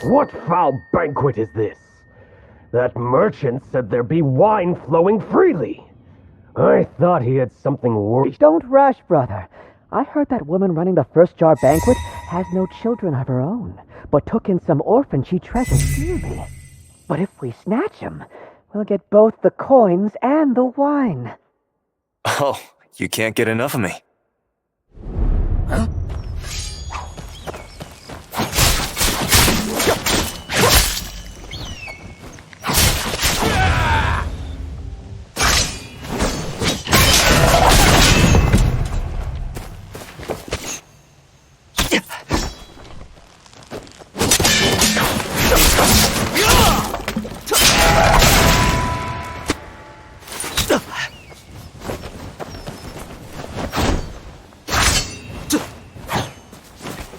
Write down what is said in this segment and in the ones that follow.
What foul banquet is this? That merchant said there be wine flowing freely. I thought he had something worse. Don't rush, brother. I heard that woman running the first jar banquet has no children of her own, but took in some orphans she treasures dearly. But if we snatch him, we'll get both the coins and the wine. Oh, you can't get enough of me. Huh?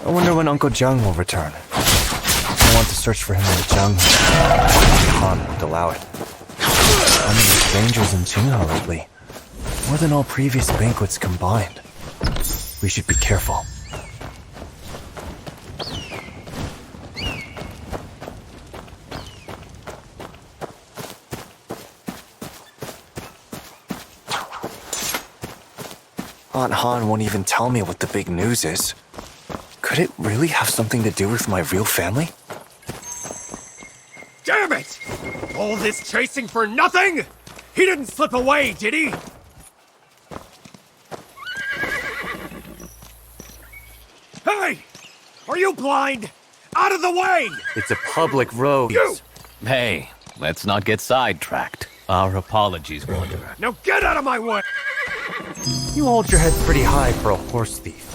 I wonder when Uncle Jung will return. I want to search for him in the jungle. Han won't allow it. How many strangers in Jingha lately? More than all previous banquets combined. We should be careful. Aunt Han won't even tell me what the big news is. Could it really have something to do with my real family? Damn it! All this chasing for nothing? He didn't slip away, did he? Hey! Are you blind? Out of the way! It's a public road. You! Hey, let's not get sidetracked. Our apologies, Wanderer. Now get out of my way! You hold your head pretty high for a horse thief.